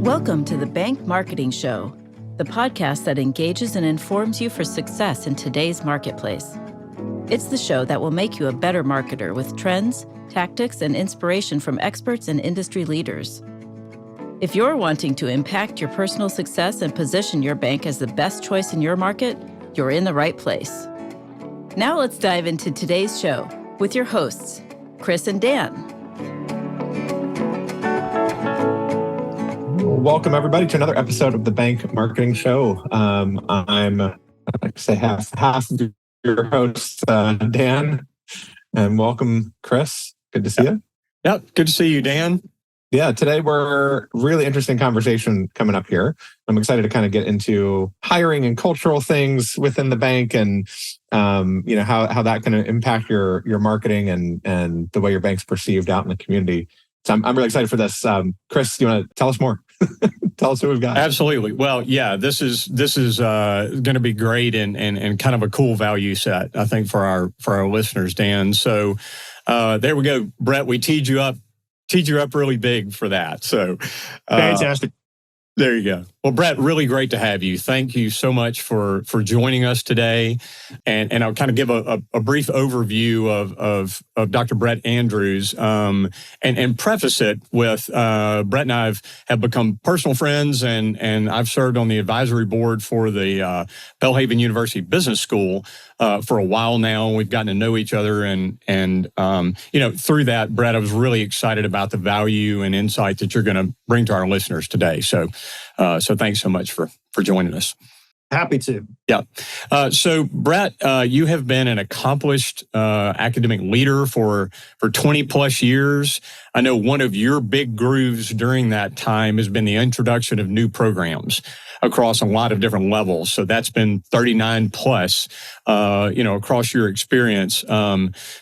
Welcome to the Bank Marketing Show, the podcast that engages and informs you for success in today's marketplace. It's the show that will make you a better marketer with trends, tactics, and inspiration from experts and industry leaders. If you're wanting to impact your personal success and position your bank as the best choice in your market, you're in the right place. Now let's dive into today's show with your hosts, Chris and Dan. Welcome, everybody, to another episode of the Bank Marketing Show. I'm, like say, half of your host, Dan, and welcome, Chris. Good to see you. Yep, good to see you, Dan. Yeah, today we're really interesting conversation coming up here. I'm excited to kind of get into hiring and cultural things within the bank, and how that can impact your marketing and the way your bank's perceived out in the community. So I'm really excited for this. Chris, do you want to tell us more? Tell us who we've got. Absolutely. Well, yeah, this is going to be great and kind of a cool value set, I think, for our listeners, Dan. So there we go, Brett. We teed you up really big for that. So fantastic. There you go. Well, Brett, really great to have you. Thank you so much for joining us today. And I'll kind of give a brief overview of Dr. Brett Andrews and preface it with Brett and I have become personal friends, and I've served on the advisory board for the Belhaven University Business School for a while now. We've gotten to know each other, and through that, Brett, I was really excited about the value and insight that you're going to bring to our listeners today. So thanks so much for joining us. Happy to. Yeah. So Brett, you have been an accomplished academic leader for 20 plus years. I know one of your big grooves during that time has been the introduction of new programs across a lot of different levels. So that's been 39 plus, across your experience.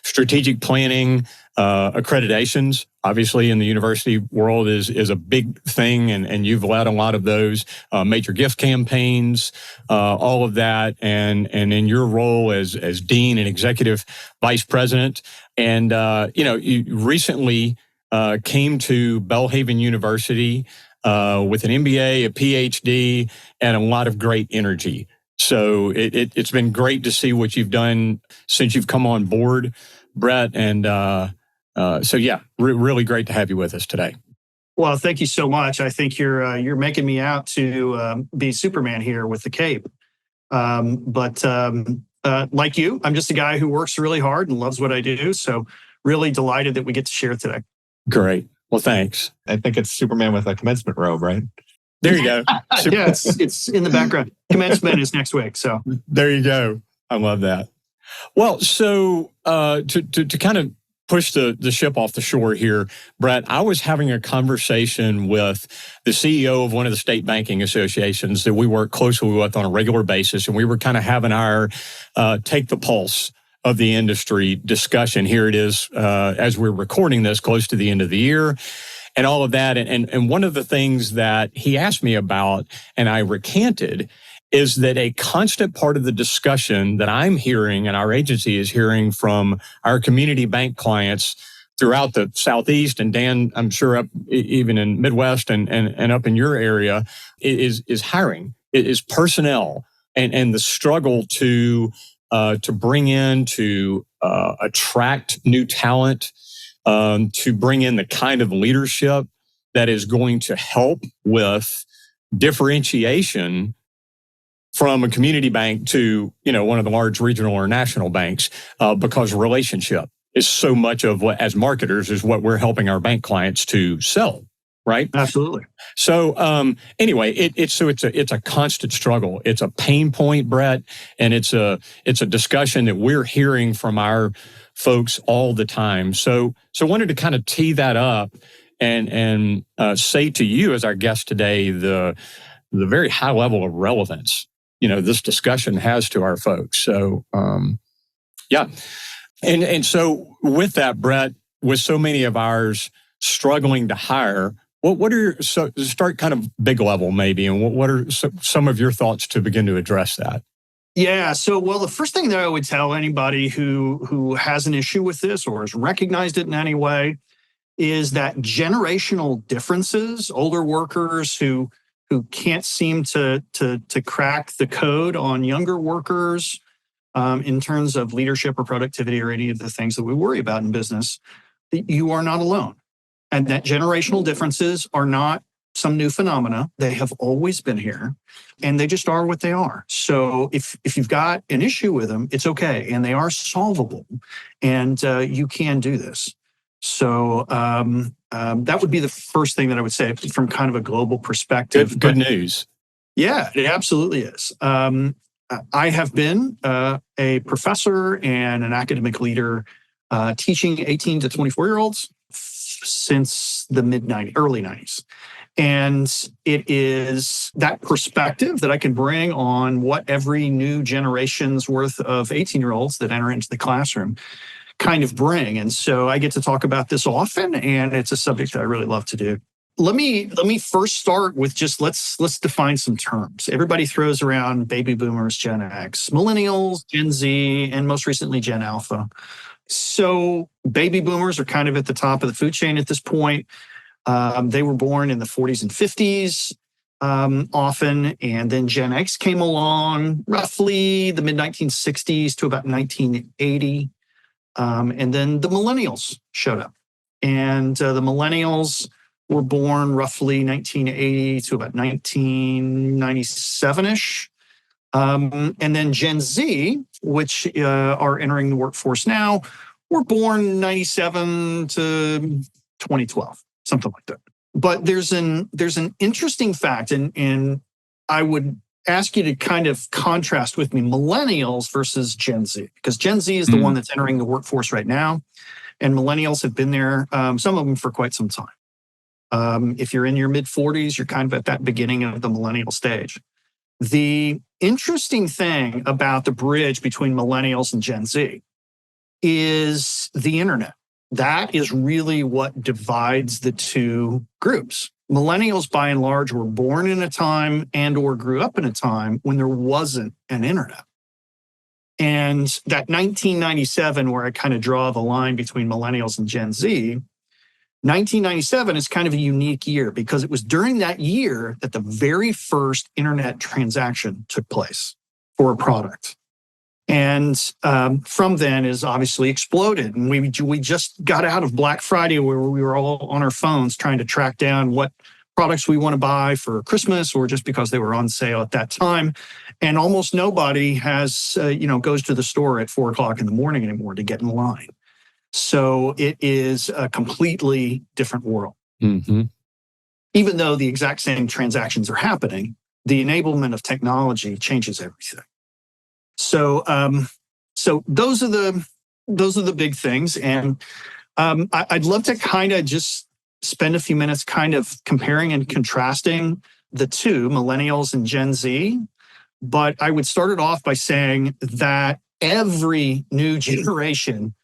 Strategic planning, accreditations, obviously in the university world is a big thing, and you've led a lot of those major gift campaigns, all of that, and in your role as dean and executive vice president, and you recently came to Belhaven University with an MBA, a PhD, and a lot of great energy. So it's been great to see what you've done since you've come on board, Brett, and really great to have you with us today. Well, thank you so much. I think you're making me out to be Superman here with the cape. But like you, I'm just a guy who works really hard and loves what I do. So really delighted that we get to share today. Great. Well, thanks. I think it's Superman with a commencement robe, right? There you go. Yeah, it's in the background. Commencement is next week. So there you go. I love that. Well, so to kind of push the ship off the shore here, Brett, I was having a conversation with the CEO of one of the state banking associations that we work closely with on a regular basis, and we were kind of having our take the pulse of the industry discussion. Here it is, as we're recording this, close to the end of the year, and all of that. And one of the things that he asked me about, and I recanted, is that a constant part of the discussion that I'm hearing and our agency is hearing from our community bank clients throughout the Southeast, and Dan, I'm sure up even in Midwest and up in your area, is hiring, is personnel, and the struggle to bring in, to attract new talent, to bring in the kind of leadership that is going to help with differentiation from a community bank to, one of the large regional or national banks, because relationship is so much of what, as marketers, is what we're helping our bank clients to sell, right? Absolutely. So anyway, it's a constant struggle. It's a pain point, Brett, and it's a discussion that we're hearing from our folks all the time. So I wanted to kind of tee that up and say to you as our guest today the very high level of relevance this discussion has to our folks. So, And so with that, Brett, with so many of ours struggling to hire, what are start kind of big level maybe, and what are some of your thoughts to begin to address that? Yeah. So, the first thing that I would tell anybody who has an issue with this or has recognized it in any way is that generational differences, older workers who can't seem to crack the code on younger workers in terms of leadership or productivity or any of the things that we worry about in business, you are not alone. And that generational differences are not some new phenomena. They have always been here, and they just are what they are. So if you've got an issue with them, it's okay, and they are solvable, and you can do this. So that would be the first thing that I would say from kind of a global perspective. Good news. Yeah, it absolutely is. I have been a professor and an academic leader teaching 18 to 24-year-olds since the early 90s. And it is that perspective that I can bring on what every new generation's worth of 18-year-olds that enter into the classroom kind of bring. And so I get to talk about this often, and it's a subject that I really love to do. Let me first start with just let's define some terms. Everybody throws around baby boomers, Gen X, millennials, Gen Z, and most recently Gen Alpha. So baby boomers are kind of at the top of the food chain at this point. They were born in the 40s and 50s often, and then Gen X came along roughly the mid-1960s to about 1980. And then the millennials showed up. And the millennials were born roughly 1980 to about 1997-ish. And then Gen Z, which are entering the workforce now, were born 97 to 2012, something like that. But there's an interesting fact, and I would ask you to kind of contrast with me millennials versus Gen Z, because Gen Z is the one that's entering the workforce right now, and millennials have been there, some of them for quite some time. If you're in your mid-40s, you're kind of at that beginning of the millennial stage. The interesting thing about the bridge between millennials and Gen Z is the internet. That is really what divides the two groups. Millennials, by and large, were born in a time and or grew up in a time when there wasn't an internet. And that 1997, where I kind of draw the line between millennials and Gen Z, 1997 is kind of a unique year because it was during that year that the very first internet transaction took place for a product. And from then is obviously exploded. And we just got out of Black Friday, where we were all on our phones trying to track down what products we want to buy for Christmas or just because they were on sale at that time. And almost nobody has, goes to the store at 4:00 in the morning anymore to get in line. So it is a completely different world. Mm-hmm. Even though the exact same transactions are happening, the enablement of technology changes everything. So those are the big things, and I'd love to kind of just spend a few minutes kind of comparing and contrasting the two, millennials and Gen Z. But I would start it off by saying that every new generation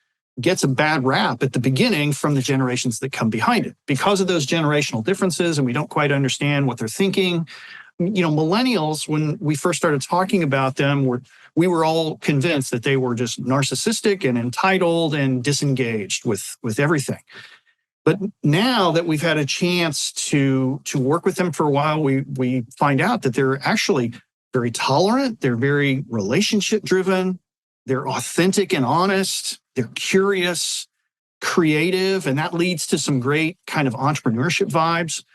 gets a bad rap at the beginning from the generations that come behind it because of those generational differences, and we don't quite understand what they're thinking. Millennials, when we first started talking about them, we were all convinced that they were just narcissistic and entitled and disengaged with everything. But now that we've had a chance to work with them for a while, we find out that they're actually very tolerant, they're very relationship driven, they're authentic and honest, they're curious, creative, and that leads to some great kind of entrepreneurship vibes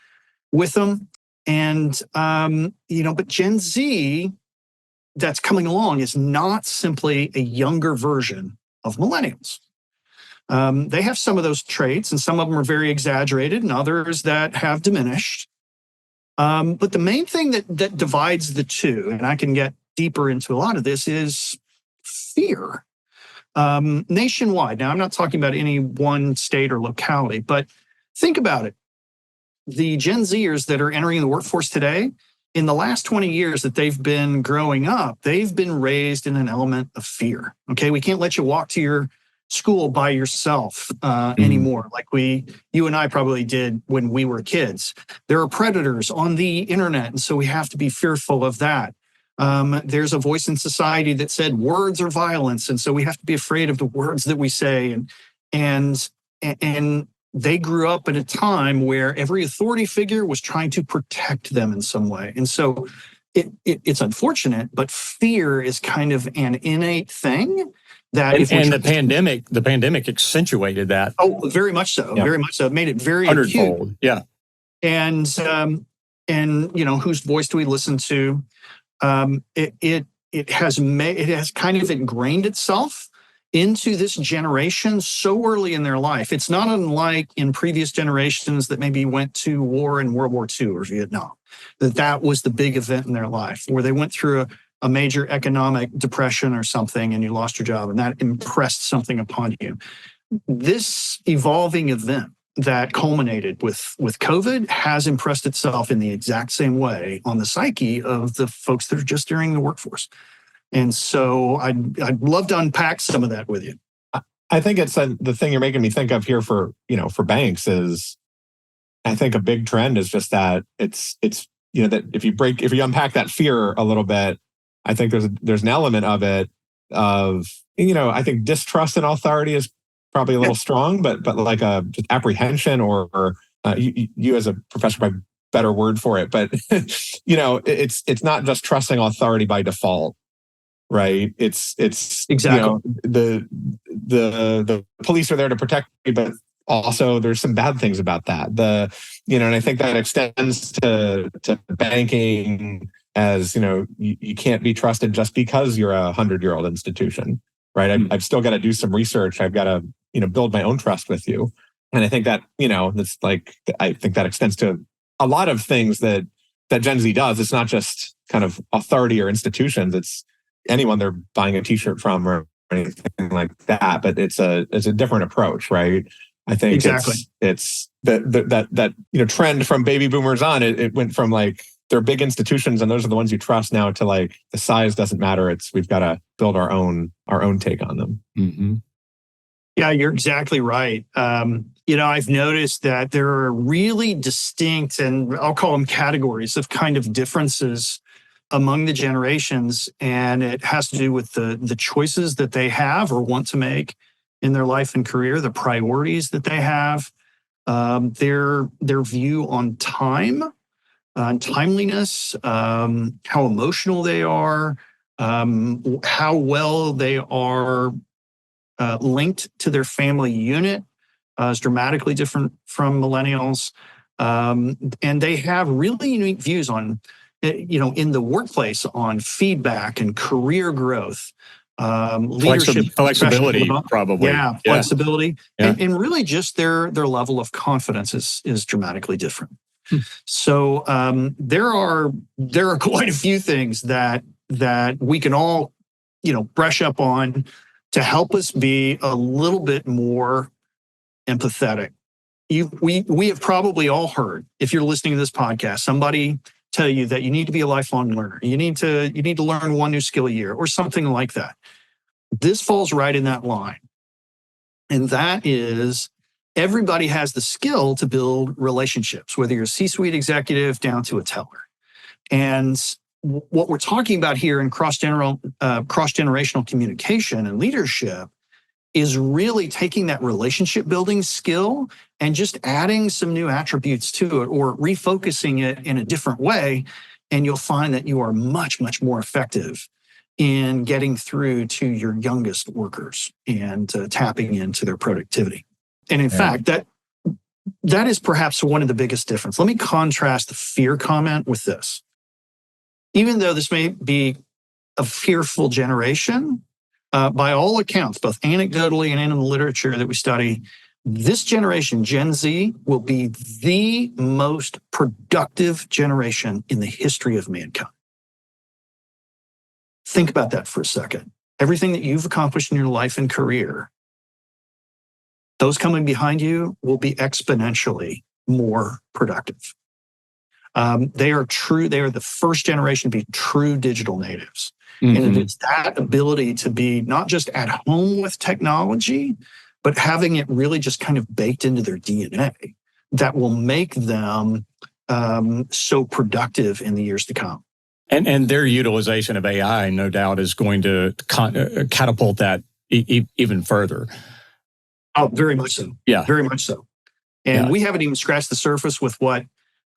with them. And, but Gen Z that's coming along is not simply a younger version of millennials. They have some of those traits, and some of them are very exaggerated and others that have diminished. But the main thing that divides the two, and I can get deeper into a lot of this, is fear. Nationwide. Now, I'm not talking about any one state or locality, but think about it. The Gen Zers that are entering the workforce today, in the last 20 years that they've been growing up, they've been raised in an element of fear. Okay, we can't let you walk to your school by yourself anymore, like you and I probably did when we were kids. There are predators on the internet, and so we have to be fearful of that. There's a voice in society that said words are violence, and so we have to be afraid of the words that we say. And they grew up in a time where every authority figure was trying to protect them in some way. And so it's unfortunate, but fear is kind of an innate thing that and the pandemic accentuated that. Oh, very much so. Yeah. Very much so. It made it very Hundredfold. acute. Yeah. And whose voice do we listen to? It has kind of ingrained itself into this generation so early in their life. It's not unlike in previous generations that maybe went to war in World War II or Vietnam, that was the big event in their life, where they went through a major economic depression or something and you lost your job and that impressed something upon you. This evolving event that culminated with COVID has impressed itself in the exact same way on the psyche of the folks that are just entering the workforce. And so I'd love to unpack some of that with you. I think it's the thing you're making me think of here for banks is, I think a big trend is just that it's that if you unpack that fear a little bit, I think there's an element of it of, I think distrust in authority is probably a little strong, but like a just apprehension or you as a professor probably better word for it, but it's not just trusting authority by default. Right. It's exactly the police are there to protect you, but also there's some bad things about that. And I think that extends to banking as, you can't be trusted just because you're 100-year-old institution. Right. I've still got to do some research. I've got to, build my own trust with you. And I think that, that's like, I think that extends to a lot of things that Gen Z does. It's not just kind of authority or institutions. It's anyone they're buying a t-shirt from or anything like that, but it's a different approach, right? I think exactly. it's that trend from baby boomers on. It went from like they're big institutions and those are the ones you trust now to like the size doesn't matter. We've got to build our own take on them. Mm-hmm. Yeah, you're exactly right. I've noticed that there are really distinct, and I'll call them categories of kind of differences among the generations, and it has to do with the choices that they have or want to make in their life and career, the priorities that they have, their view on time, on timeliness, how emotional they are, how well they are linked to their family unit is dramatically different from millennials, and they have really unique views on in the workplace on feedback and career growth, leadership, flexibility, probably. Yeah, flexibility, yeah. And really just their level of confidence is dramatically different. So there are quite a few things that we can all brush up on to help us be a little bit more empathetic. We have probably all heard, if you're listening to this podcast, somebody tell you that you need to be a lifelong learner. You need to learn one new skill a year or something like that. This falls right in that line. And that is, everybody has the skill to build relationships, whether you're a C-suite executive down to a teller. And what we're talking about here in cross-generational communication and leadership is really taking that relationship building skill and just adding some new attributes to it or refocusing it in a different way. And you'll find that you are much, much more effective in getting through to your youngest workers and tapping into their productivity. And in fact, that is perhaps one of the biggest differences. Let me contrast the fear comment with this. Even though this may be a fearful generation, by all accounts, both anecdotally and in the literature that we study, this generation, Gen Z, will be the most productive generation in the history of mankind. Think about that for a second. Everything that you've accomplished in your life and career, those coming behind you will be exponentially more productive. They are the first generation to be true digital natives. Mm-hmm. And it's that ability to be not just at home with technology, but having it really just kind of baked into their DNA that will make them so productive in the years to come. And their utilization of AI, no doubt, is going to catapult that even further. Oh, very much so. Yeah. Very much so. And we haven't even scratched the surface with what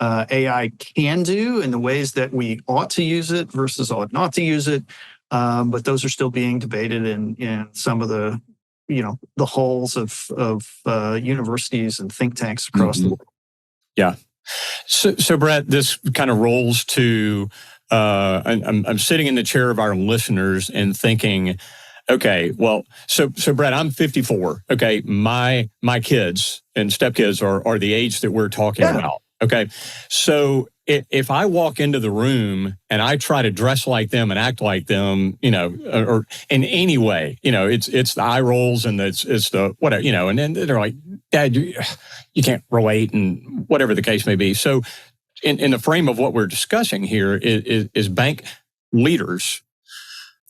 AI can do and the ways that we ought to use it versus ought not to use it. But those are still being debated in some of the, the halls of universities and think tanks across the world. Yeah. So Brett, this kind of rolls to, I'm sitting in the chair of our listeners and thinking, okay, well, so Brett, I'm 54. Okay, my kids and stepkids are the age that we're talking about. Okay, so if I walk into the room and I try to dress like them and act like them, or in any way, it's the eye rolls and it's the whatever, and then they're like, Dad, you can't relate, and whatever the case may be. So in the frame of what we're discussing here is bank leaders,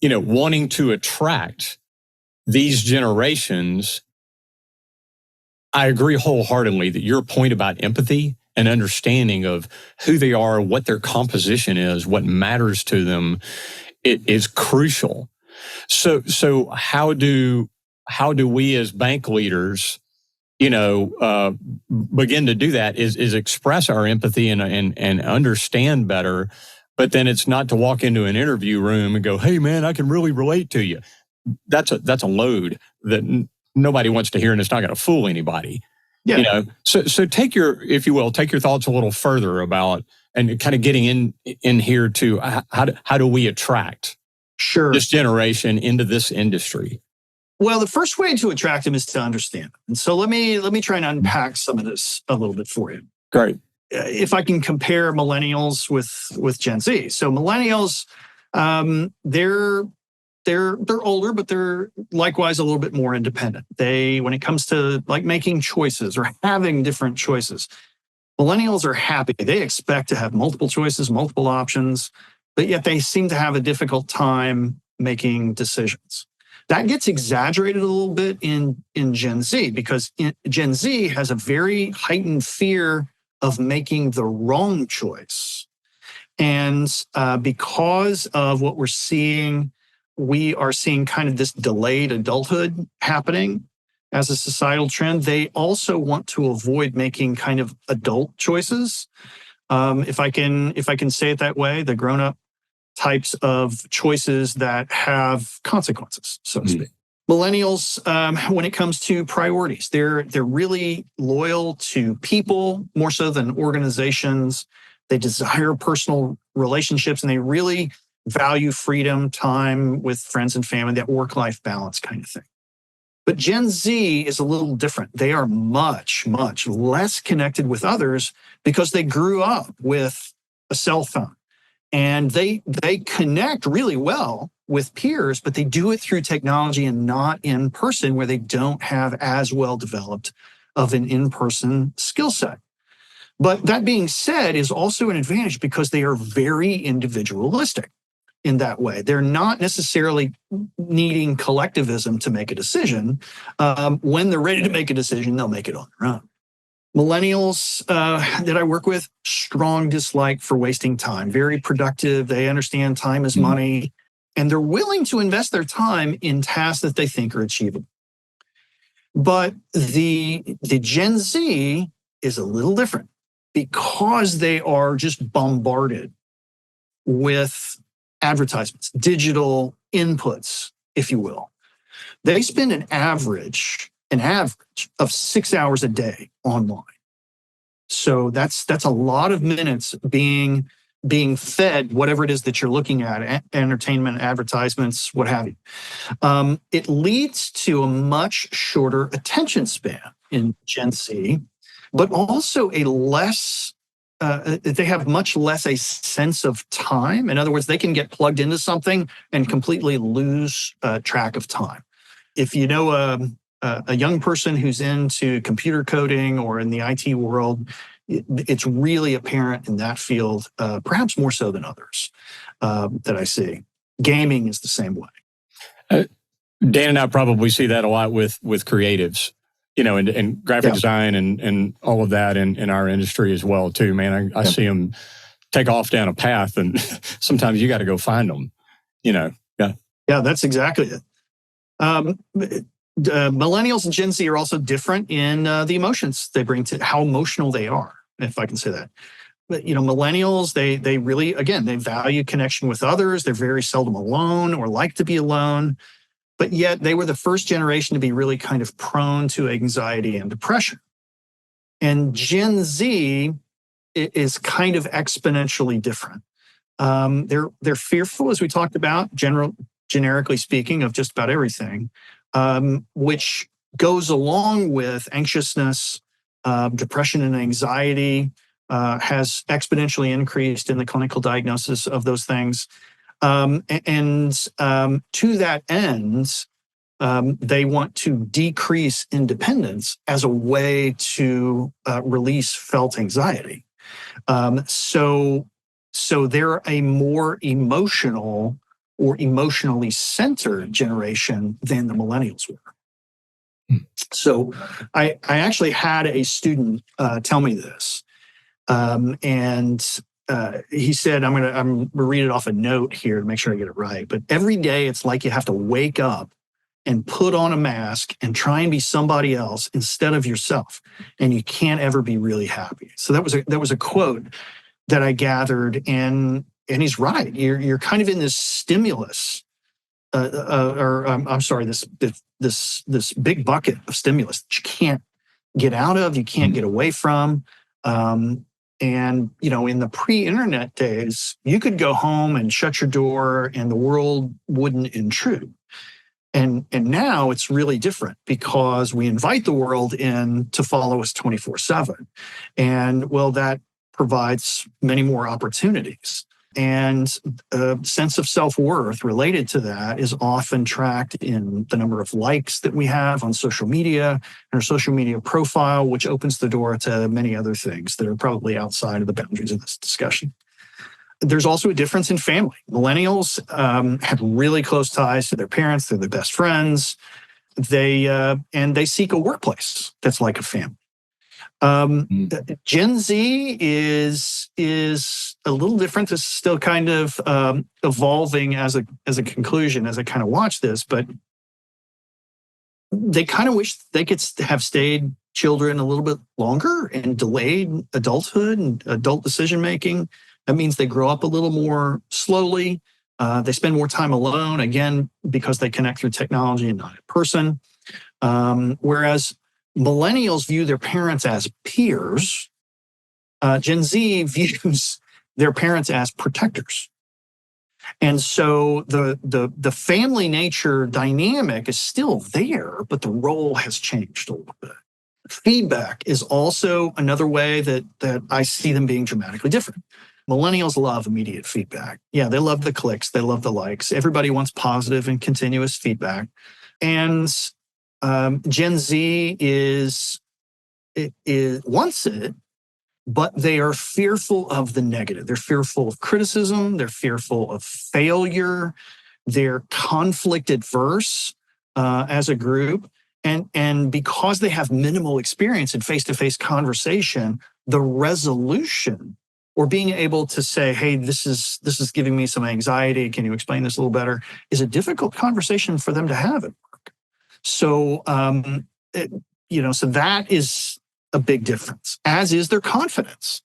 wanting to attract these generations. I agree wholeheartedly that your point about empathy and understanding of who they are, what their composition is, what matters to them, it is crucial. So how do we as bank leaders, begin to do that? Is express our empathy and understand better. But then it's not to walk into an interview room and go, "Hey, man, I can really relate to you." That's a load that nobody wants to hear, and it's not going to fool anybody. Yeah. So take your thoughts a little further about and kind of getting in here to how do we attract this generation into this industry? Well, the first way to attract them is to understand them. And so let me try and unpack some of this a little bit for you. Great. If I can compare millennials with Gen Z. So millennials, they're older, but they're likewise a little bit more independent. When it comes to like making choices or having different choices, millennials are happy. They expect to have multiple choices, multiple options, but yet they seem to have a difficult time making decisions. That gets exaggerated a little bit in Gen Z because Gen Z has a very heightened fear of making the wrong choice. And because of what we're seeing, we are seeing kind of this delayed adulthood happening as a societal trend. They also want to avoid making kind of adult choices. If I can say it that way, the grown-up types of choices that have consequences, so to speak. Millennials, when it comes to priorities, they're really loyal to people more so than organizations. They desire personal relationships, and they really value freedom, time with friends and family, that work-life balance kind of thing. But Gen Z is a little different. They are much, much less connected with others because they grew up with a cell phone. And they connect really well with peers, but they do it through technology and not in person, where they don't have as well developed of an in-person skill set. But that being said is also an advantage because they are very individualistic in that way. They're not necessarily needing collectivism to make a decision. When they're ready to make a decision, they'll make it on their own. Millennials that I work with, strong dislike for wasting time, very productive. They understand time is money, and they're willing to invest their time in tasks that they think are achievable. But the Gen Z is a little different because they are just bombarded with advertisements, digital inputs, if you will. They spend an average of 6 hours a day online. So that's a lot of minutes being fed whatever it is that you're looking at, entertainment, advertisements, what have you. It leads to a much shorter attention span in Gen Z, but also they have much less a sense of time. In other words, they can get plugged into something and completely lose track of time. If you know a young person who's into computer coding or in the IT world, it's really apparent in that field, perhaps more so than others that I see. Gaming is the same way. Dan and I probably see that a lot with creatives, and graphic design and all of that in our industry as well too. Man, I see them take off down a path, and sometimes you got to go find them. Yeah, that's exactly it. Millennials and Gen Z are also different in the emotions they bring to how emotional they are, if I can say that. But millennials, they really, again, they value connection with others. They're very seldom alone or like to be alone, but yet they were the first generation to be really kind of prone to anxiety and depression. And Gen Z is kind of exponentially different. They're fearful, as we talked about, generically speaking, of just about everything, which goes along with anxiousness, depression, and anxiety. Has exponentially increased in the clinical diagnosis of those things. To that end, they want to decrease independence as a way to release felt anxiety. So they're a more emotional or emotionally centered generation than the millennials were. So I actually had a student tell me this. He said, I'm gonna read it off a note here to make sure I get it right. But every day it's like you have to wake up and put on a mask and try and be somebody else instead of yourself, and you can't ever be really happy. So that was a quote that I gathered, and he's right. You're kind of in this stimulus, this big bucket of stimulus that you can't get out of, you can't get away from. And, in the pre-internet days, you could go home and shut your door and the world wouldn't intrude. And now it's really different because we invite the world in to follow us 24/7. And well, that provides many more opportunities. And a sense of self-worth related to that is often tracked in the number of likes that we have on social media and our social media profile, which opens the door to many other things that are probably outside of the boundaries of this discussion. There's also a difference in family. Millennials have really close ties to their parents. They're their best friends. They seek a workplace that's like a family. Gen Z is a little different. This is still kind of evolving as a conclusion as I kind of watch this, but they kind of wish they could have stayed children a little bit longer and delayed adulthood and adult decision making. That means they grow up a little more slowly. They spend more time alone, again, because they connect through technology and not in person. Whereas millennials view their parents as peers. Gen Z views their parents as protectors. And so the family nature dynamic is still there, but the role has changed a little bit. Feedback is also another way that I see them being dramatically different. Millennials love immediate feedback. Yeah, they love the clicks. They love the likes. Everybody wants positive and continuous feedback. And Gen Z wants it, but they are fearful of the negative. They're fearful of criticism. They're fearful of failure. They're conflict adverse as a group. And because they have minimal experience in face-to-face conversation, the resolution or being able to say, hey, this is giving me some anxiety. Can you explain this a little better? Is a difficult conversation for them to have at work. So, so that is a big difference, as is their confidence.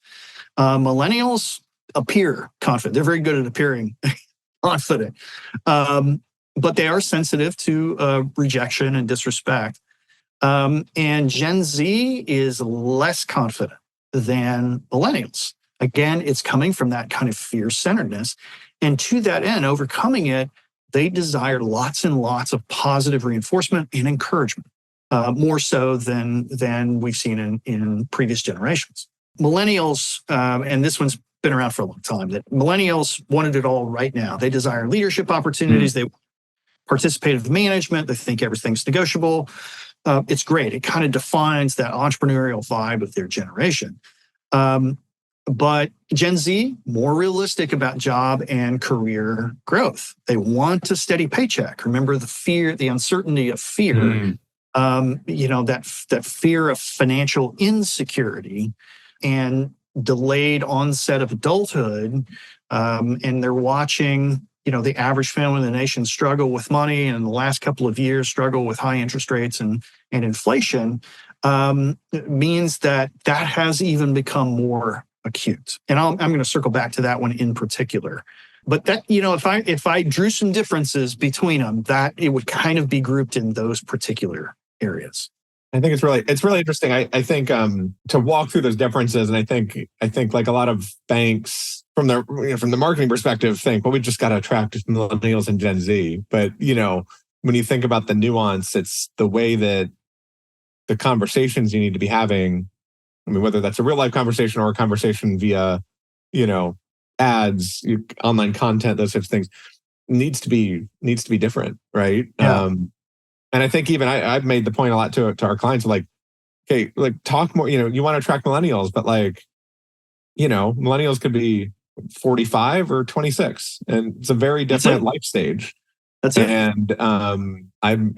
Millennials appear confident. They're very good at appearing confident, but they are sensitive to rejection and disrespect. And Gen Z is less confident than millennials. Again, it's coming from that kind of fear-centeredness. And to that end, overcoming it, they desire lots and lots of positive reinforcement and encouragement, more so than we've seen in previous generations. Millennials, and this one's been around for a long time, that millennials wanted it all right now. They desire leadership opportunities. They participative management. They think everything's negotiable. It's great. It kind of defines that entrepreneurial vibe of their generation. But Gen Z, more realistic about job and career growth. They want a steady paycheck. Remember the fear, the uncertainty of fear, that fear of financial insecurity and delayed onset of adulthood. And they're watching the average family in the nation struggle with money, and in the last couple of years struggle with high interest rates and inflation, means that has even become more acute. And I'm going to circle back to that one in particular. But that, if I drew some differences between them, that it would kind of be grouped in those particular areas. I think it's really interesting. I think to walk through those differences, and I think like a lot of banks from the marketing perspective think, well, we just got to attract millennials and Gen Z. But when you think about the nuance, it's the way that the conversations you need to be having. I mean, whether that's a real life conversation or a conversation via, ads, online content, those types of things, needs to be different, right? Yeah. And I think even I've made the point a lot to our clients, like, okay, like talk more, you want to attract millennials, but millennials could be 45 or 26, and it's a very different life stage. That's it. And I've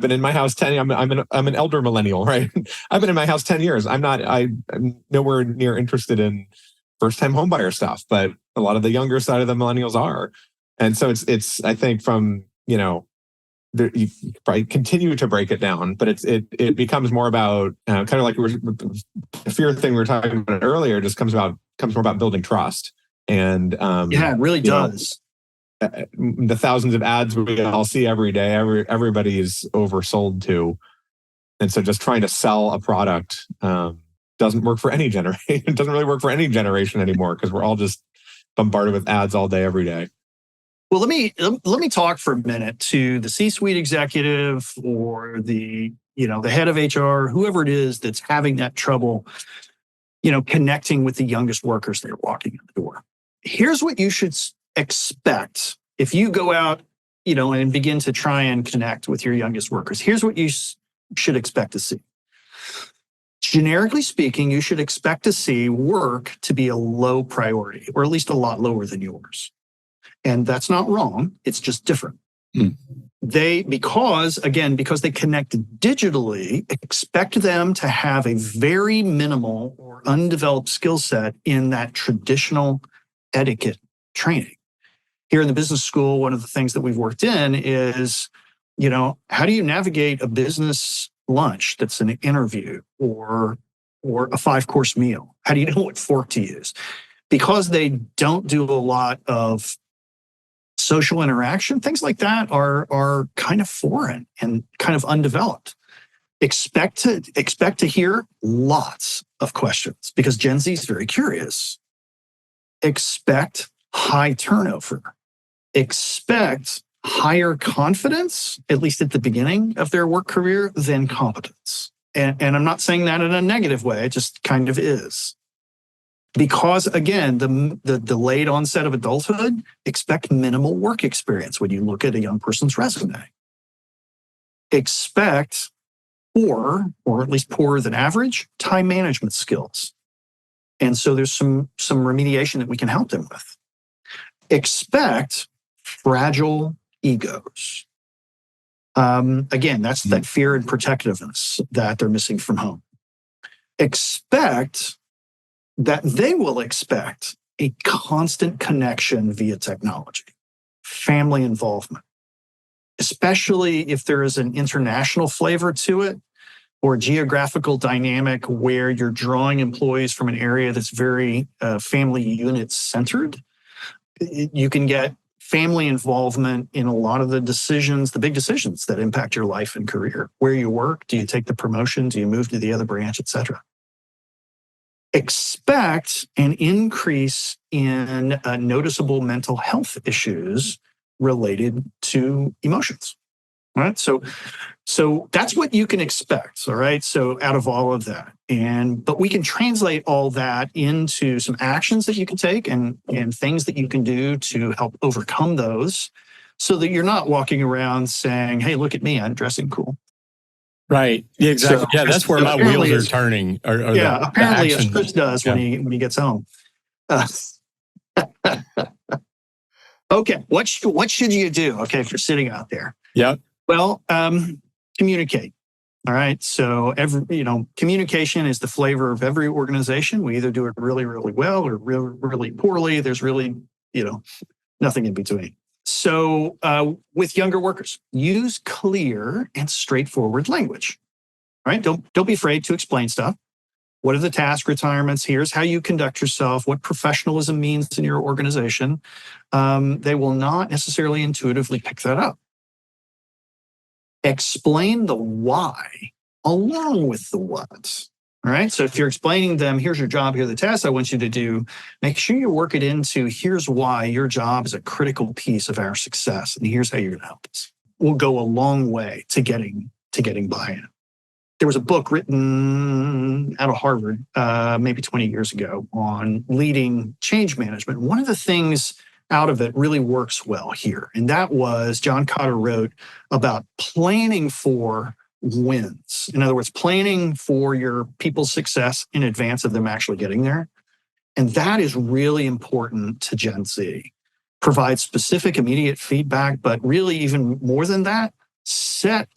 been in my house 10. I'm an elder millennial, right? I've been in my house 10 years. I'm nowhere near interested in first time homebuyer stuff, but a lot of the younger side of the millennials are. And so it's I think from you probably continue to break it down, but it becomes more about kind of like the fear thing we were talking about earlier. Just comes more about building trust. And it really does. The thousands of ads we all see every day, everybody's oversold to, and so just trying to sell a product doesn't work for any generation. It doesn't really work for any generation anymore, because we're all just bombarded with ads all day, every day. Well, let me talk for a minute to the C-suite executive or the head of HR, whoever it is that's having that trouble, connecting with the youngest workers that are walking in the door. Here's what you should expect if you go out, and begin to try and connect with your youngest workers. Here's what you should expect to see. Generically speaking, you should expect to see work to be a low priority, or at least a lot lower than yours. And that's not wrong. It's just different. Because they connect digitally, expect them to have a very minimal or undeveloped skill set in that traditional etiquette training. Here in the business school, one of the things that we've worked in is, how do you navigate a business lunch that's an interview or a 5-course meal? How do you know what fork to use? Because they don't do a lot of social interaction, things like that are kind of foreign and kind of undeveloped. Expect to hear lots of questions, because Gen Z is very curious. Expect high turnover. Expect higher confidence, at least at the beginning of their work career, than competence. And I'm not saying that in a negative way, it just kind of is. Because again, the delayed onset of adulthood, expect minimal work experience when you look at a young person's resume. Expect poor, or at least poorer than average, time management skills. And so there's some remediation that we can help them with. Expect fragile egos. Again, that's that fear and protectiveness that they're missing from home. Expect that they will expect a constant connection via technology, family involvement, especially if there is an international flavor to it or geographical dynamic where you're drawing employees from an area that's very family unit centered. You can get family involvement in a lot of the decisions, the big decisions that impact your life and career. Where you work, do you take the promotion? Do you move to the other branch, et cetera? Expect an increase in noticeable mental health issues related to emotions. All right. So that's what you can expect. All right. So out of all of that, but we can translate all that into some actions that you can take and things that you can do to help overcome those, so that you're not walking around saying, "Hey, look at me, I'm dressing cool." Right. Yeah, exactly. So, that's where my wheels are turning. Apparently, as Chris does when he gets home. Okay, what should you do? Okay, if you're sitting out there. Yeah. Well, communicate. All right. So communication is the flavor of every organization. We either do it really, really well or really, really poorly. There's really, nothing in between. So with younger workers, use clear and straightforward language. All right, don't be afraid to explain stuff. What are the task retirements? Here's how you conduct yourself, what professionalism means in your organization. They will not necessarily intuitively pick that up. Explain the why along with the what. All right. So if you're explaining them, here's your job, here are the tasks I want you to do, make sure you work it into here's why your job is a critical piece of our success. And here's how you're going to help us. Will go a long way to getting buy-in. There was a book written out of Harvard, maybe 20 years ago, on leading change management. One of the things out of it really works well here. And that was John Kotter wrote about planning for wins. In other words, planning for your people's success in advance of them actually getting there. And that is really important to Gen Z. Provide specific, immediate feedback, but really even more than that, set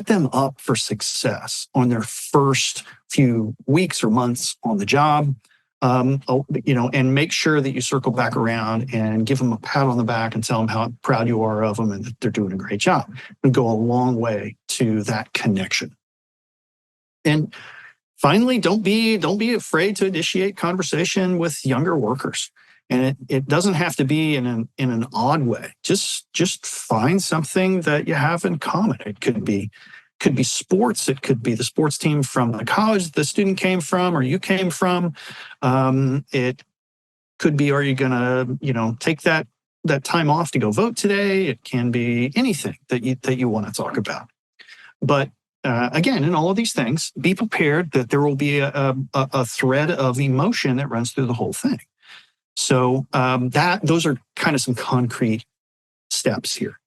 them up for success on their first few weeks or months on the job. And make sure that you circle back around and give them a pat on the back and tell them how proud you are of them and that they're doing a great job. It'll go a long way to that connection. And finally, don't be afraid to initiate conversation with younger workers. And it doesn't have to be in an odd way. Just find something that you have in common. It could be sports. It could be the sports team from the college the student came from or you came from. It could be, are you going to, take that time off to go vote today? It can be anything that you want to talk about. But again, in all of these things, be prepared that there will be a thread of emotion that runs through the whole thing. So those are kind of some concrete steps here.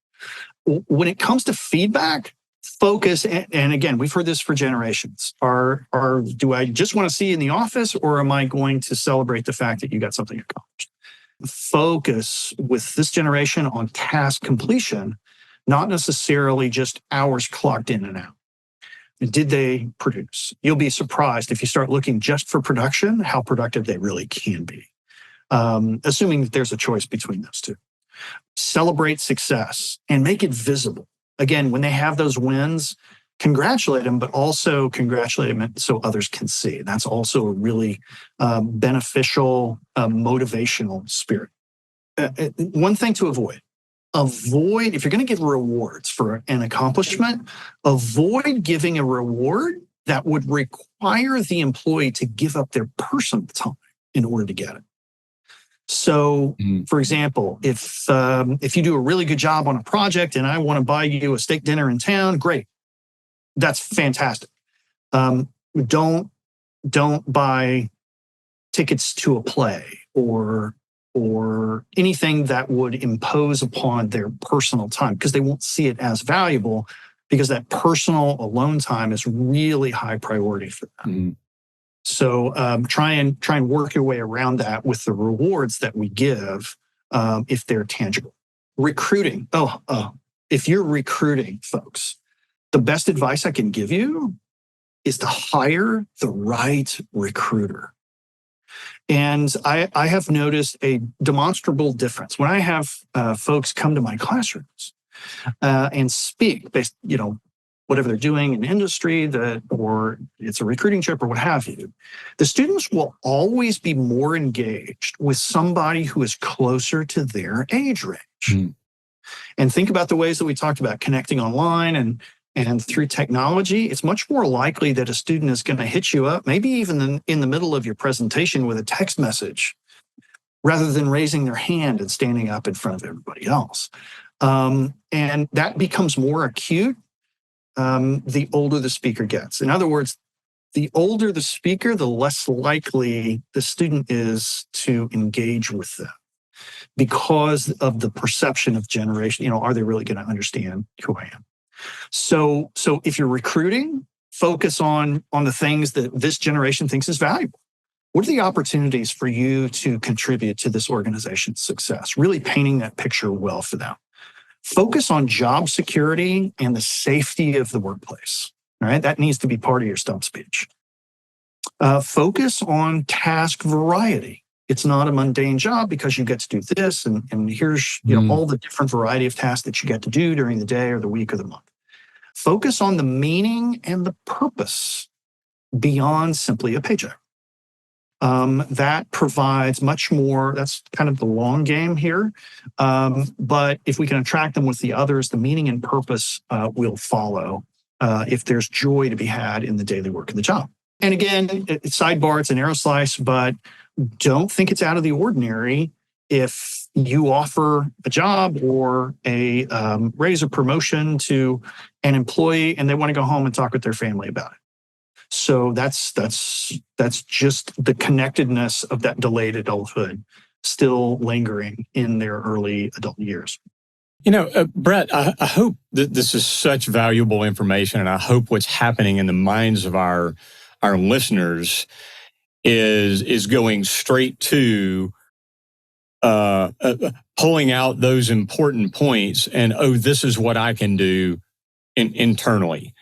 When it comes to feedback, focus, and again, we've heard this for generations. Do I just want to see you in the office, or am I going to celebrate the fact that you got something accomplished? Focus with this generation on task completion, not necessarily just hours clocked in and out. Did they produce? You'll be surprised if you start looking just for production, how productive they really can be. Assuming that there's a choice between those two. Celebrate success and make it visible. Again, when they have those wins, congratulate them, but also congratulate them so others can see. That's also a really beneficial, motivational spirit. One thing to avoid, if you're going to give rewards for an accomplishment, avoid giving a reward that would require the employee to give up their personal time in order to get it. So, for example, if you do a really good job on a project and I want to buy you a steak dinner in town, great. That's fantastic. Don't buy tickets to a play or anything that would impose upon their personal time, because they won't see it as valuable, because that personal alone time is really high priority for them. So try and work your way around that with the rewards that we give if they're tangible. Recruiting. If you're recruiting folks, the best advice I can give you is to hire the right recruiter. And I have noticed a demonstrable difference when I have folks come to my classrooms and speak based, whatever they're doing in industry, or it's a recruiting trip or what have you. The students will always be more engaged with somebody who is closer to their age range. And think about the ways that we talked about connecting online and through technology. It's much more likely that a student is going to hit you up, maybe even in the middle of your presentation with a text message, rather than raising their hand and standing up in front of everybody else. And that becomes more acute the older the speaker gets. In other words, the older the speaker, the less likely the student is to engage with them because of the perception of generation. Are they really going to understand who I am? So if you're recruiting, focus on the things that this generation thinks is valuable. What are the opportunities for you to contribute to this organization's success? Really painting that picture well for them. Focus on job security and the safety of the workplace. All right, that needs to be part of your stump speech. Focus on task variety. It's not a mundane job because you get to do this, and here's all the different variety of tasks that you get to do during the day or the week or the month. Focus on the meaning and the purpose beyond simply a paycheck. That provides much more. That's kind of the long game here. But if we can attract them with the others, the meaning and purpose will follow if there's joy to be had in the daily work of the job. And again, sidebar, it's an arrow slice, but don't think it's out of the ordinary if you offer a job or a raise or promotion to an employee and they want to go home and talk with their family about it. So that's just the connectedness of that delayed adulthood still lingering in their early adult years. Brett, I hope that this is such valuable information, and I hope what's happening in the minds of our listeners is going straight to pulling out those important points and, this is what I can do internally.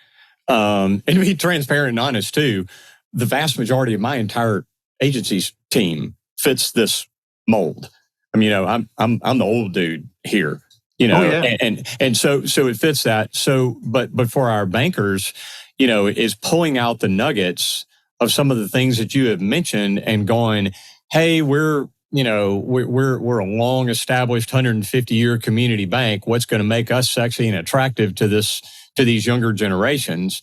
And to be transparent and honest too, the vast majority of my entire agency's team fits this mold. I mean, I'm the old dude here, and so it fits that. So, but for our bankers, is pulling out the nuggets of some of the things that you have mentioned and going, hey, we're a long established 150-year community bank. What's going to make us sexy and attractive to these younger generations?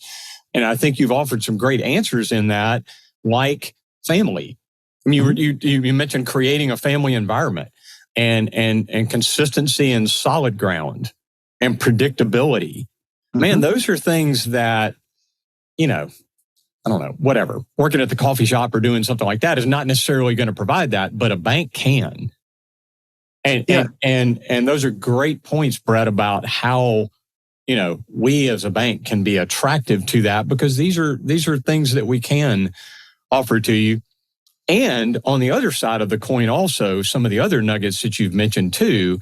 And I think you've offered some great answers in that, like family. I mean, you mentioned creating a family environment and consistency and solid ground and predictability. Man, those are things that, I don't know, whatever. Working at the coffee shop or doing something like that is not necessarily going to provide that, but a bank can. And those are great points, Brett, about how, we as a bank can be attractive to that, because these are things that we can offer to you. And on the other side of the coin, also some of the other nuggets that you've mentioned too,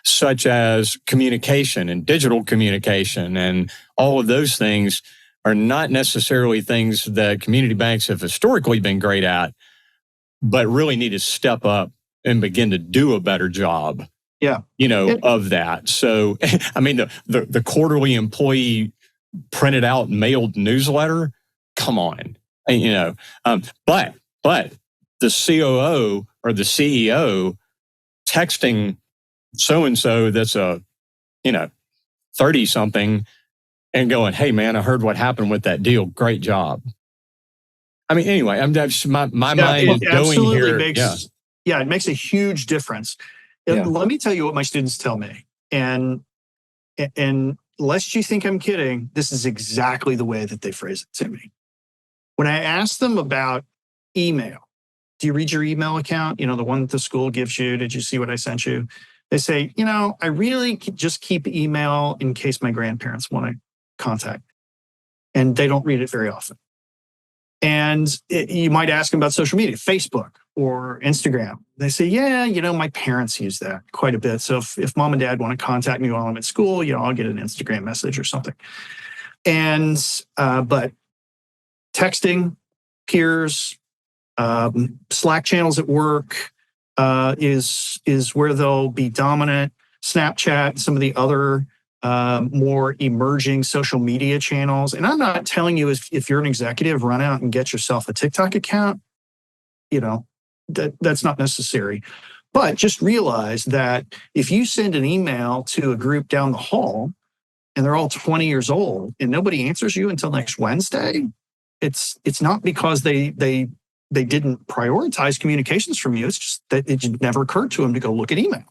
such as communication and digital communication, and all of those things are not necessarily things that community banks have historically been great at, but really need to step up and begin to do a better job. Of that. So, I mean, the quarterly employee printed out mailed newsletter, come on, but the COO or the CEO texting so-and-so that's a, 30-something and going, hey, man, I heard what happened with that deal. Great job. I mean, anyway, I'm just, my mind is going here. It makes a huge difference. Let me tell you what my students tell me. And lest you think I'm kidding, this is exactly the way that they phrase it to me. When I ask them about email, do you read your email account? The one that the school gives you. Did you see what I sent you? They say, I really just keep email in case my grandparents want to contact. And they don't read it very often. And you might ask them about social media, Facebook or Instagram. They say, my parents use that quite a bit. So if mom and dad want to contact me while I'm at school, I'll get an Instagram message or something. And, but texting, peers, Slack channels at work is where they'll be dominant. Snapchat, some of the other more emerging social media channels. And I'm not telling you if you're an executive, run out and get yourself a TikTok account. That's not necessary. But just realize that if you send an email to a group down the hall and they're all 20 years old and nobody answers you until next Wednesday, it's not because they didn't prioritize communications from you. It's just that it never occurred to them to go look at email.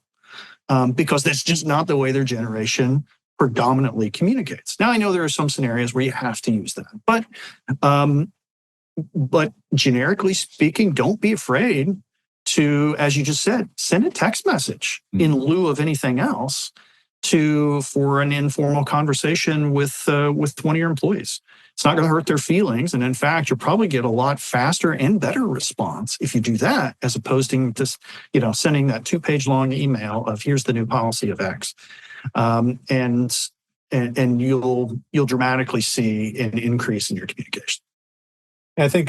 Because that's just not the way their generation predominantly communicates. Now, I know there are some scenarios where you have to use that, but generically speaking, don't be afraid to, as you just said, send a text message in lieu of anything else for an informal conversation with one of your employees. It's not going to hurt their feelings. And in fact, you'll probably get a lot faster and better response if you do that, as opposed to just, sending that 2-page long email of here's the new policy of X. And you'll dramatically see an increase in your communication. I think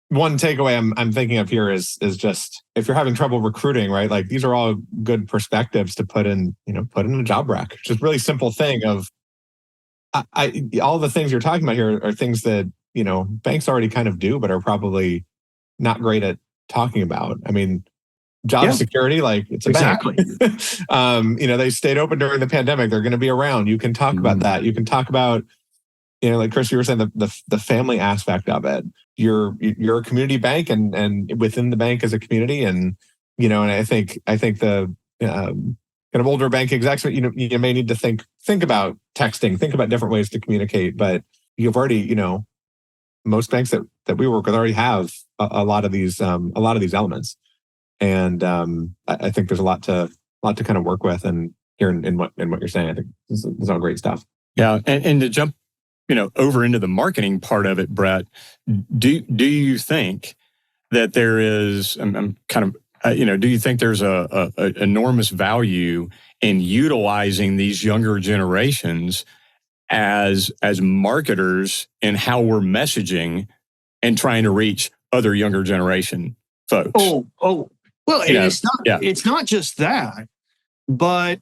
one takeaway I'm thinking of here is just if you're having trouble recruiting, right? Like these are all good perspectives to put in a job rec. Just really simple thing of all the things you're talking about here are things that, banks already kind of do, but are probably not great at talking about. I mean, job security, like it's a exactly. bank. They stayed open during the pandemic. They're going to be around. You can talk about that. You can talk about, like Chris, you were saying, the family aspect of it. You're a community bank, and within the bank as a community, and and I think the kind of older bank execs, you may need to think about texting, think about different ways to communicate. But you've already, most banks that we work with already have a lot of these elements, and I think there's a lot to kind of work with. And here in what you're saying, I think this is all great stuff. Yeah, and to jump over into the marketing part of it, Brett, do you think that there is, I'm kind of, do you think there's a enormous value in utilizing these younger generations as marketers in how we're messaging and trying to reach other younger generation folks? Oh, well, it's not just that, but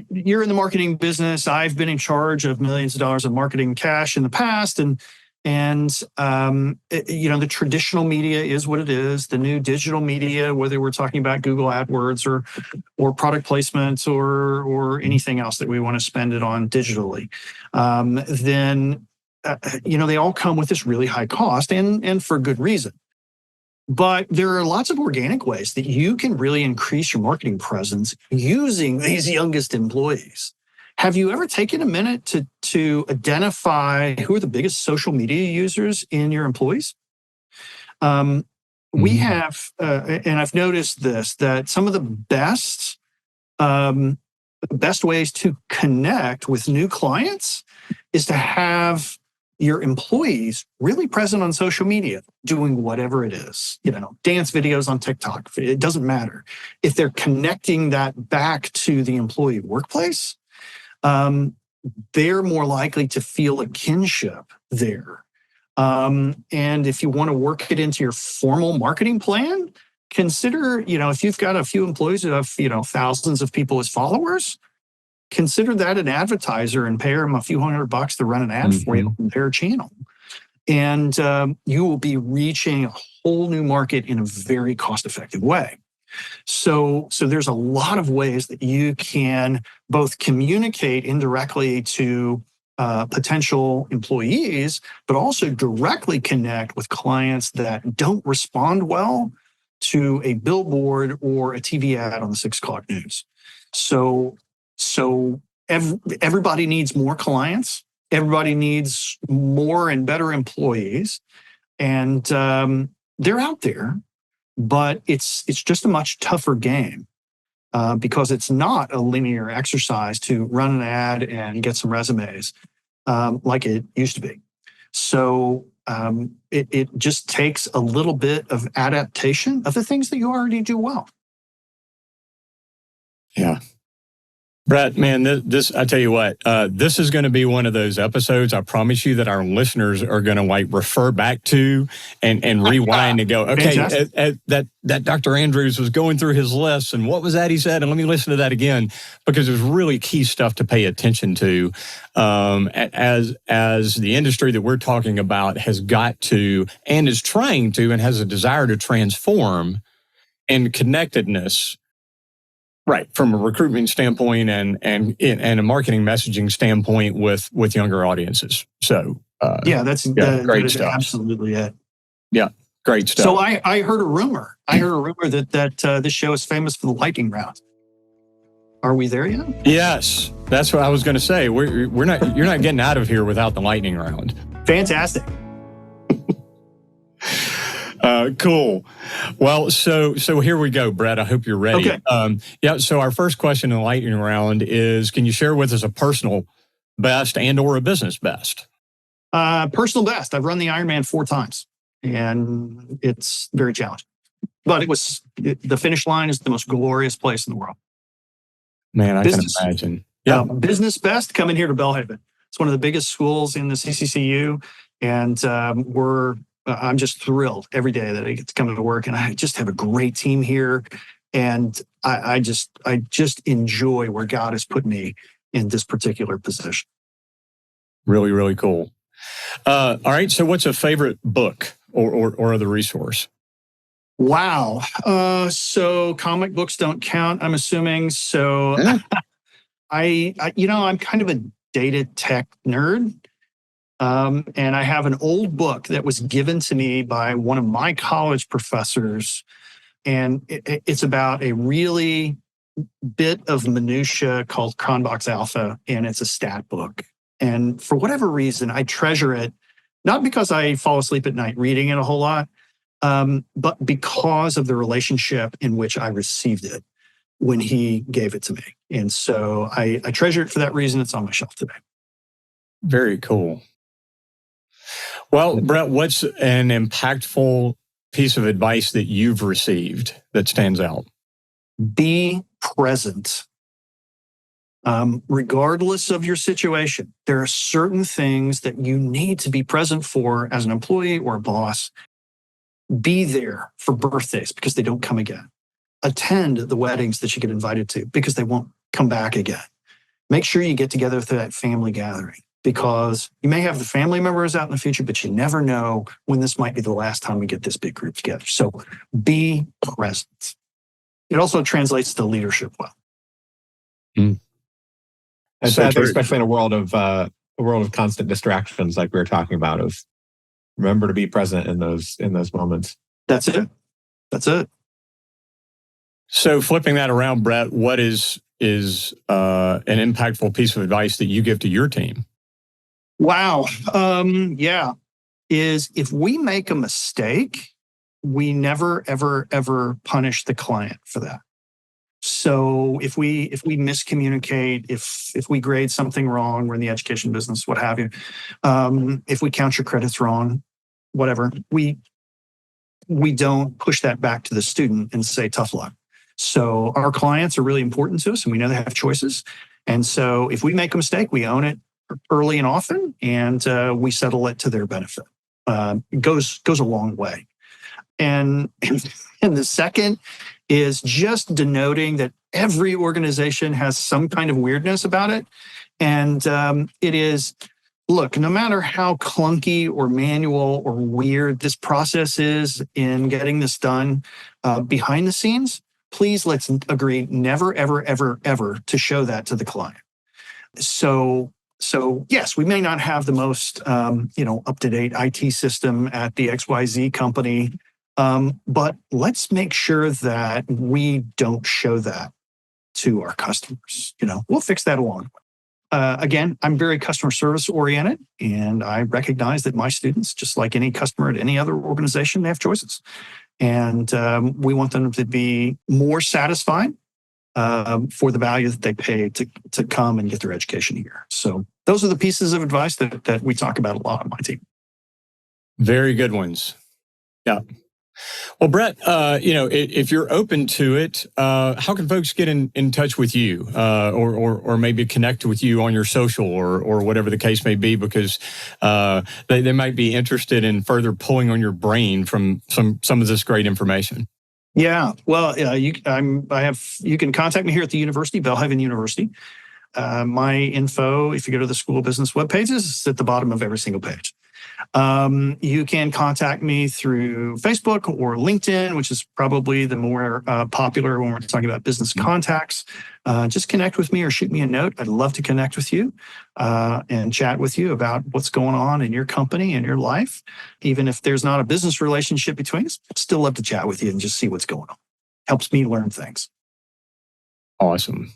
you're in the marketing business. I've been in charge of millions of dollars of marketing cash in the past, and the traditional media is what it is. The new digital media, whether we're talking about Google AdWords or product placements or anything else that we want to spend it on digitally, then they all come with this really high cost, and for good reason. But there are lots of organic ways that you can really increase your marketing presence using these youngest employees. Have you ever taken a minute to identify who are the biggest social media users in your employees? We have, and I've noticed this, that some of the best ways to connect with new clients is to have your employees really present on social media, doing whatever it is, dance videos on TikTok. It doesn't matter. If they're connecting that back to the employee workplace, they're more likely to feel a kinship there. And if you want to work it into your formal marketing plan, consider, if you've got a few employees who have, thousands of people as followers, consider that an advertiser and pay them a few $100 to run an ad for you on their channel. And you will be reaching a whole new market in a very cost-effective way. So there's a lot of ways that you can both communicate indirectly to potential employees, but also directly connect with clients that don't respond well to a billboard or a TV ad on the 6 o'clock news. So everybody needs more clients. Everybody needs more and better employees, and they're out there. But it's just a much tougher game because it's not a linear exercise to run an ad and get some resumes like it used to be. So it just takes a little bit of adaptation of the things that you already do well. Yeah. Brett, man, this I tell you what, this is going to be one of those episodes. I promise you that our listeners are going to refer back to and rewind and go, okay, that Dr. Andrews was going through his list, and what was that he said? And let me listen to that again, because there's really key stuff to pay attention to as the industry that we're talking about has got to and is trying to and has a desire to transform in connectedness. Right, from a recruitment standpoint and a marketing messaging standpoint with younger audiences. So great stuff. Absolutely it. Yeah, great stuff. So I heard a rumor. That this show is famous for the lightning round. Are we there yet? Yes, that's what I was going to say. We're not. You're not getting out of here without the lightning round. Fantastic. Cool. Well, so here we go, Brett. I hope you're ready. Okay. So our first question in the lightning round is, can you share with us a personal best and or a business best? Personal best. I've run the Ironman 4 times, and it's very challenging. But the finish line is the most glorious place in the world. Man, I can imagine. Yeah. Business best, coming here to Belhaven. It's one of the biggest schools in the CCCU, and we're I'm just thrilled every day that I get to come to work, and I just have a great team here. And I just enjoy where God has put me in this particular position. Really, really cool. All right. So what's a favorite book or other resource? Wow. So comic books don't count, I'm assuming. So I'm kind of a data tech nerd. And I have an old book that was given to me by one of my college professors. And it's about a really bit of minutia called Cronbach's Alpha, and it's a stat book. And for whatever reason, I treasure it, not because I fall asleep at night reading it a whole lot, but because of the relationship in which I received it when he gave it to me. And so I treasure it for that reason. It's on my shelf today. Very cool. Well, Brett, what's an impactful piece of advice that you've received that stands out? Be present. Regardless of your situation, there are certain things that you need to be present for as an employee or a boss. Be there for birthdays because they don't come again. Attend the weddings that you get invited to because they won't come back again. Make sure you get together for that family gathering because you may have the family members out in the future, but you never know when this might be the last time we get this big group together. So be present. It also translates to leadership well. And so especially in a world of constant distractions, like we were talking about, of remember to be present in those moments. That's it. So flipping that around, Brett, what is an impactful piece of advice that you give to your team? Wow. Is if we make a mistake, we never, ever, ever punish the client for that. So if we miscommunicate, if we grade something wrong, we're in the education business, what have you. If we count your credits wrong, whatever, we don't push that back to the student and say tough luck. So our clients are really important to us, and we know they have choices. And so if we make a mistake, we own it early and often, and we settle it to their benefit. It goes a long way. And the second is just denoting that every organization has some kind of weirdness about it. And it is, look, no matter how clunky or manual or weird this process is in getting this done behind the scenes, please let's agree never, ever, ever, ever to show that to the client. So yes, we may not have the most up-to-date IT system at the XYZ company, but let's make sure that we don't show that to our customers. We'll fix that along the way. Again, I'm very customer service oriented, and I recognize that my students, just like any customer at any other organization, they have choices. And we want them to be more satisfied for the value that they pay to come and get their education here. So those are the pieces of advice that we talk about a lot on my team. Very good ones. Yeah. Well, Brett, if you're open to it, how can folks get in touch with you or maybe connect with you on your social or whatever the case may be, because they might be interested in further pulling on your brain from some of this great information? Yeah, well, you can contact me here at the university, Belhaven University. My info, if you go to the School of Business web pages, is at the bottom of every single page. You can contact me through Facebook or LinkedIn, which is probably the more popular when we're talking about business contacts. Just connect with me or shoot me a note. I'd love to connect with you and chat with you about what's going on in your company and your life. Even if there's not a business relationship between us, I'd still love to chat with you and just see what's going on. Helps me learn things. Awesome.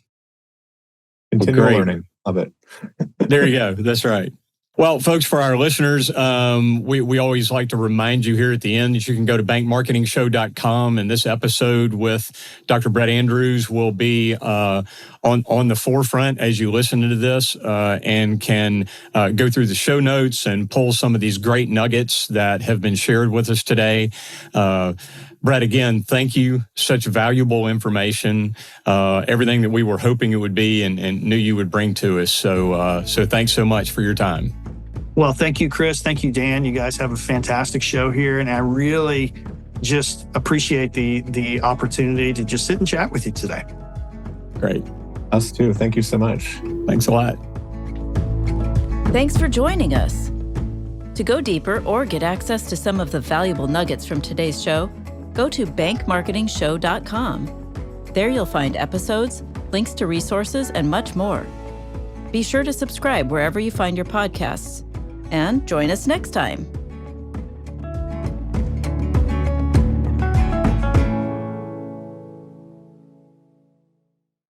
Continual learning. Love it. There you go. That's right. Well, folks, for our listeners, we always like to remind you here at the end that you can go to bankmarketingshow.com, and this episode with Dr. Brett Andrews will be on the forefront as you listen to this and can go through the show notes and pull some of these great nuggets that have been shared with us today. Brett, again, thank you. Such valuable information, everything that we were hoping it would be and knew you would bring to us. So thanks so much for your time. Well, thank you, Chris. Thank you, Dan. You guys have a fantastic show here, and I really just appreciate the opportunity to just sit and chat with you today. Great. Us too. Thank you so much. Thanks a lot. Thanks for joining us. To go deeper or get access to some of the valuable nuggets from today's show, go to bankmarketingshow.com. There you'll find episodes, links to resources, and much more. Be sure to subscribe wherever you find your podcasts. And join us next time.